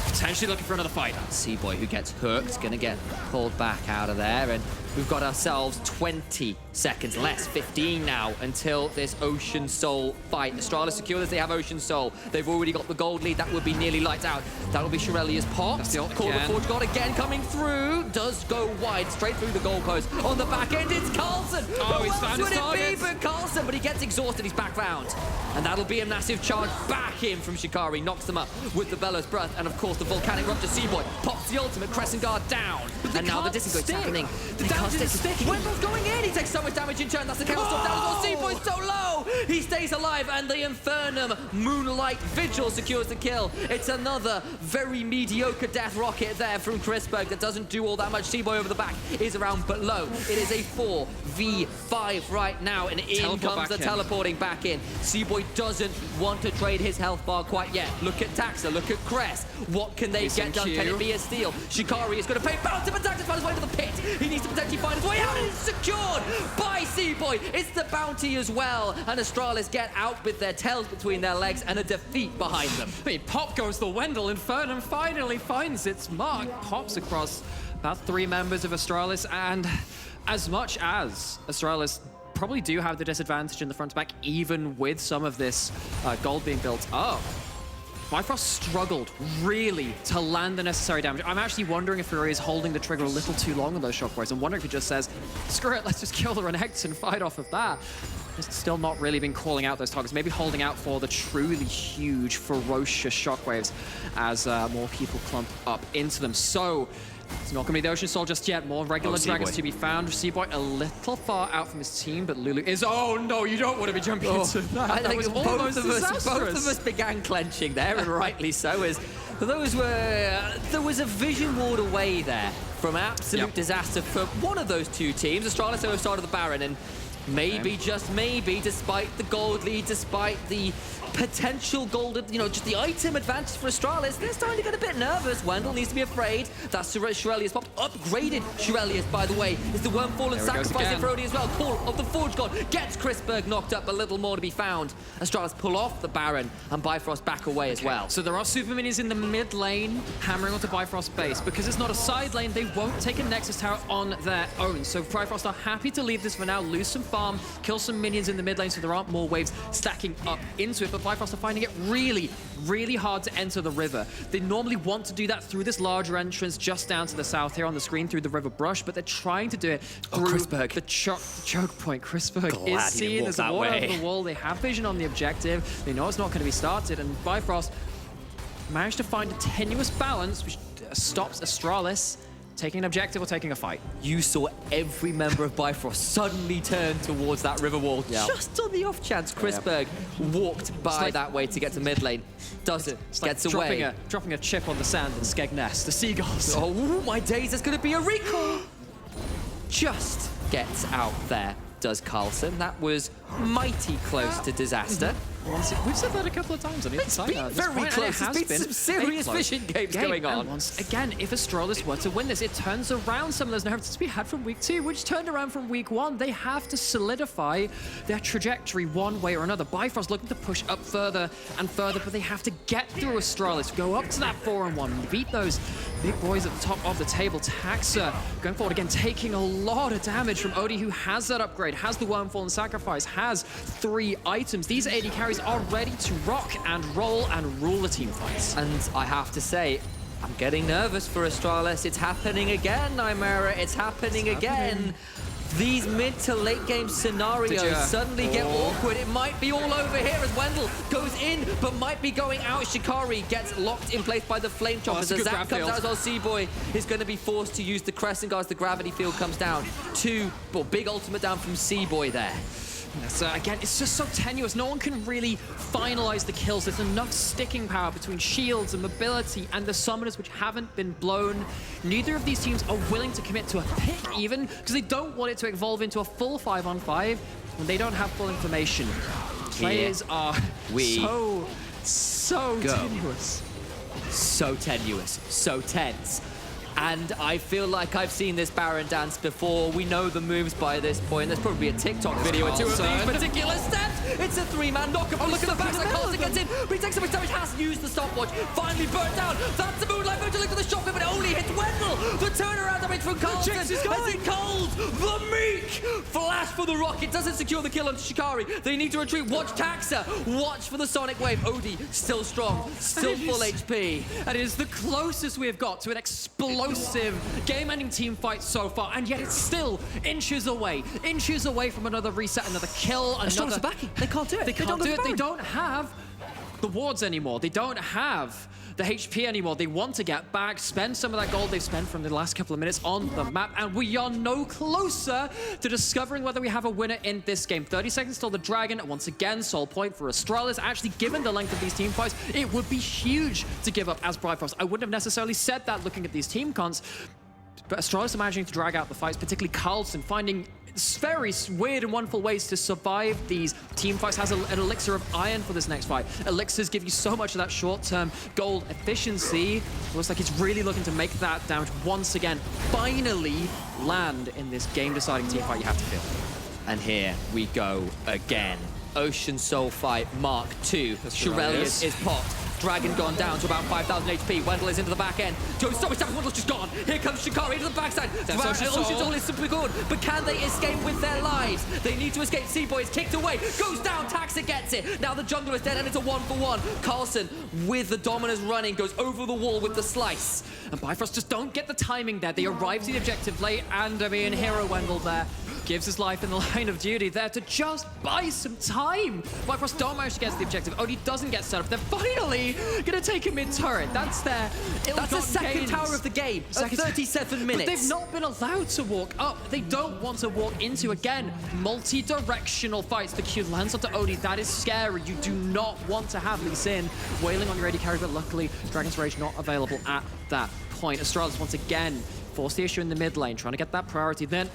potentially looking for another fight. Seaboy, who gets hooked, going to get pulled back out of there, and we've got ourselves 20 seconds less, 15 now, until this Ocean Soul fight. Astralis secure as they have Ocean Soul. They've already got the gold lead. That would be nearly lights out. That'll be Shirelia's pop. Call the Forge God again coming through. Does go wide, straight through the goalpost. On the back end, it's Carlson. Oh, he's Who found else his would it be targets. but Carlson? But he gets exhausted. He's back round. And that'll be a massive charge back in from Shikari. Knocks them up with the Bellows Breath. And of course, the Volcanic Rupture. Seaboy pops the ultimate. Crescent Guard down. And now the disintegrate's happening. The damage is sticking. Wendell's going in. He takes so much damage in turn. That's the Chaos Storm down as well. Seaboy's so low. He stays alive, and the Infernum Moonlight Vigil secures the kill. It's another very mediocre death rocket there from Chrisberg that doesn't do all that much. Seaboy over the back is around but low. It is a 4v5 right now, and in Teleport comes the back in. teleporting back in. Seaboy doesn't want to trade his health bar quite yet. Look at Taxa, look at Crest. What can they get done? Can it be a steal? Shikari is going to pay bounce, but Taxa's found his way to the pit. He needs to potentially find his way out, and it's secured by Seaboy. It's the bounty as well, and Astralis get out with their tails between their legs and a defeat behind them. I mean, pop goes the Wendell. Infernum finally finds its mark. Pops across about 3 members of Astralis, and as much as Astralis probably do have the disadvantage in the front to back, even with some of this gold being built up, Bifrost struggled really to land the necessary damage. I'm actually wondering if Fury is holding the trigger a little too long on those shockwaves. I'm wondering if he just says, screw it, let's just kill the Renekton and fight off of that. He's still not really been calling out those targets, maybe holding out for the truly huge, ferocious shockwaves as more people clump up into them. So it's not going to be the Ocean Soul just yet. More regular dragons to be found. Seaboy a little far out from his team, but Lulu is... Oh, no, you don't want to be jumping into that. I That think was both almost of disastrous. us began clenching there, and rightly so, as those were... There was a vision ward away there from absolute disaster for one of those two teams. Astralis over started the Baron, and maybe, just maybe, despite the gold lead, despite the potential gold, you know, just the item advantage for Astralis, they're starting to get a bit nervous. Wendell needs to be afraid. That's Shirelia's pop. Upgraded Shirelia's, by the way, is the Wormfall and sacrificing for Odin as well. Call of the Forge God gets Chrisberg knocked up. A little more to be found. Astralis pull off the Baron, and Bifrost back away as well. So there are super minis in the mid lane hammering onto Bifrost's base. Because it's not a side lane, they won't take a Nexus Tower on their own. So Bifrost are happy to leave this for now, lose some farm, kill some minions in the mid lane so there aren't more waves stacking up into it. But Bifrost are finding it really, really hard to enter the river. They normally want to do that through this larger entrance just down to the south here on the screen through the river brush, but they're trying to do it through Chrisberg. the choke point. Chrisberg Glad is he didn't seen walk as that water way. over the wall. They have vision on the objective. They know it's not going to be started, and Bifrost managed to find a tenuous balance which stops Astralis taking an objective or taking a fight. You saw every member of Bifrost suddenly turn towards that river wall, just on the off chance Chrisberg walked by like- that way to get to mid lane. Doesn't, It's like gets away. dropping a chip on the sand in Skegness, the seagulls. Oh my days, there's going to be a recall. Just gets out there, does Carlson. That was mighty close to disaster. We've said that a couple of times on the inside. been very close. There's been some serious fishing games going on. And once again, if Astralis were to win this, it turns around some of those narratives we had from week 2, which turned around from week 1. They have to solidify their trajectory one way or another. Bifrost looking to push up further and further, but they have to get through Astralis, go up to that 4-1, beat those big boys at the top of the table. Taxa going forward again, taking a lot of damage from Odie, who has that upgrade, has the Wormfall and Sacrifice, has 3 items. These AD carries are ready to rock and roll and rule the team fights. And I have to say, I'm getting nervous for Astralis. It's happening again, Nymera. It's happening again. These mid to late game scenarios suddenly get awkward. It might be all over here as Wendell goes in, but might be going out. Shikari gets locked in place by the Flame Chopper. As Zap comes out as well, Seaboy is going to be forced to use the Crescent Guards. The gravity field comes down. Big ultimate down from Seaboy there. So again, it's just so tenuous. No one can really finalize the kills. There's enough sticking power between shields and mobility and the summoners which haven't been blown. Neither of these teams are willing to commit to a pick even, because they don't want it to evolve into a full 5-on-5 when they don't have full information. Players are so tenuous. So tenuous, so tense. And I feel like I've seen this Baron dance before. We know the moves by this point. There's probably a TikTok video or two of these particular steps. It's a three-man knock-up. Oh, look at the backside. Carlson gets in, but he takes so much damage. Has used the stopwatch. Finally burnt down. That's the Moonlight Virgil into the shotgun, but it only hits Wendell. The turnaround damage from Carlson as he calls the Meek. Flash for the rocket. Doesn't secure the kill on Shikari. They need to retreat. Watch Taxa. Watch for the Sonic Wave. Odie, still strong. Still full HP. And it is the closest we have got to an explosive game-ending team fight so far, and yet it's still inches away from another reset, another kill, another... backing. They can't do it. They can't do it. They don't have the wards anymore. They don't have the HP anymore. They want to get back, spend some of that gold they've spent from the last couple of minutes on the map, and we are no closer to discovering whether we have a winner in this game. 30 seconds till the Dragon. Once again, soul point for Astralis. Actually, given the length of these team fights, it would be huge to give up as Bifrost. I wouldn't have necessarily said that looking at these team cons, but Astralis are managing to drag out the fights, particularly Carlson, finding very weird and wonderful ways to survive these team fights. Has an elixir of iron for this next fight. Elixirs give you so much of that short-term gold efficiency. Looks like he's really looking to make that damage once again. Finally land in this game-deciding team fight you have to feel. And here we go again. Ocean Soul fight Mark II. Shirelius is popped. Dragon gone down to about 5,000 HP. Wendell is into the back end. Joe, stop it, Wendell's just gone. Here comes Shikari into the backside. Ocean Soul is simply good, but can they escape with their lives? They need to escape. Seaboy is kicked away. Goes down, Taxa gets it. Now the jungler is dead and it's a 1-for-1. Carlson, with the Dominus running, goes over the wall with the slice. And Bifrost just don't get the timing there. They arrive to the objective late, and I mean, Hero Wendell there gives his life in the line of duty there to just buy some time. Bifrost don't manage to get to the objective. Odie doesn't get set up. They're finally gonna take a mid-turret. That's their That's the second tower of the game at 37 minutes. But they've not been allowed to walk up. They don't want to walk into, again, multi-directional fights. The Q lands onto Odie. That is scary. You do not want to have Lee Sin wailing on your AD carry, but luckily, Dragon's Rage not available at that point. Astralis once again force the issue in the mid lane, trying to get that priority. Then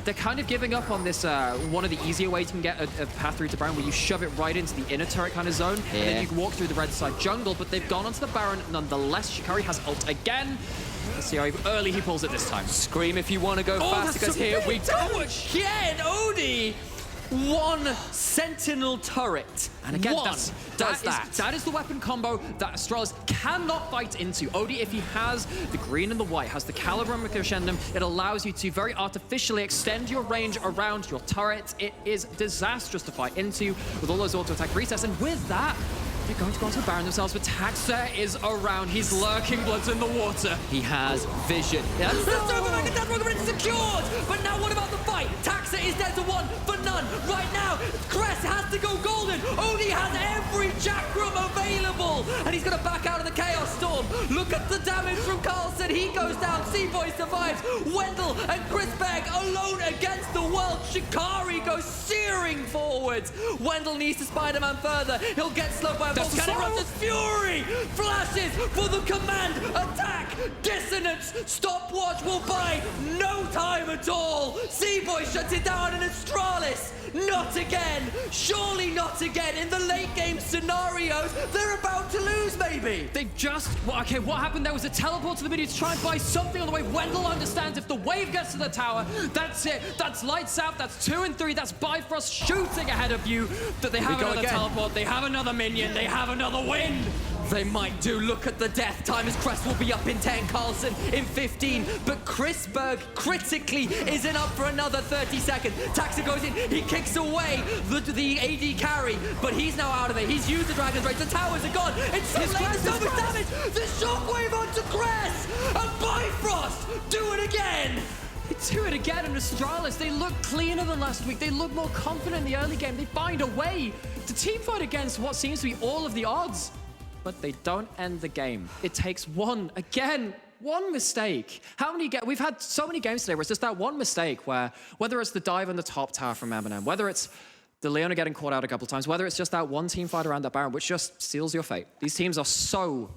they're kind of giving up on this, one of the easier ways you can get a path through to Baron, where you shove it right into the inner turret kind of zone, and then you can walk through the red side jungle, but they've gone onto the Baron nonetheless. Shikari has ult again. Let's see how early he pulls it this time. Scream if you want to go fast, because here we go again. Odie! One Sentinel turret. And again, that is the weapon combo that Astralis cannot fight into. Odie, if he has the green and the white, has the Caliber and Crescendum, it allows you to very artificially extend your range around your turret. It is disastrous to fight into with all those auto-attack resets, and with that, they're going to go onto the Baron themselves, but Taxa is around. He's lurking, blood's in the water. He has vision. That's it's secured! But now what about the fight? Taxa is dead to one for none. Right now, Crest has to go golden. Odie has every chakram available. And he's going to back out of the Chaos Storm. Look at the damage from Carlson. He goes down. Seaboy survives. Wendell and Chris Begg alone against the world. Shikari goes searing forwards. Wendell needs to Spider-Man further. He'll get slowed by a Volcanic Raptor's Fury. Flashes for the command attack. Dissonance. Stopwatch will buy no time at all. Seaboy shuts it down, and Astralis, not again. Surely not again. In the late game scenarios, they're about to lose, maybe. They just... Okay, what happened there was a teleport to the mid to try and buy something on the way. Wendell understands if the wave gets to the tower, that's it. That's lights out. That's 2 and 3. That's Bifrost shooting ahead of you. That they have another teleport. They have another minion. They have another win. They might do. Look at the death time as Crest will be up in 10, Carlson in 15. But Chris Berg critically isn't up for another 30 seconds. Taxa goes in. He kicks away the AD carry, but he's now out of it. He's used the Dragon's Rage. The towers are gone. It's so late. There's so much damage. The shockwave onto Crest. And Bifrost do it again. They do it again, and Astralis, they look cleaner than last week. They look more confident in the early game. They find a way to teamfight against what seems to be all of the odds. But they don't end the game. It takes one mistake. We've had so many games today where it's just that one mistake where, whether it's the dive on the top tower from Eminem, whether it's The Leon are getting caught out a couple of times, whether it's just that one team fight around that Baron, which just seals your fate. These teams are so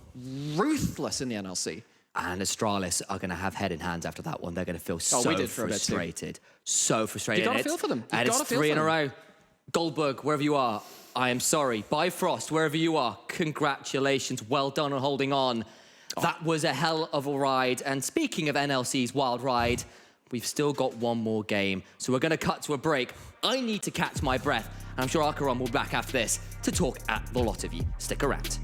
ruthless in the NLC. And Astralis are going to have head in hands after that one. They're going to feel so we did for a bit too. frustrated. So frustrated. You gotta And feel it's- for them. You And it's gotta feel 3 for in a them. row. Goldberg, wherever you are, I am sorry. Bifrost, wherever you are, congratulations. Well done on holding on. That was a hell of a ride. And speaking of NLC's wild ride, we've still got one more game. So we're going to cut to a break. I need to catch my breath. And I'm sure Akaron will be back after this to talk at the lot of you. Stick around.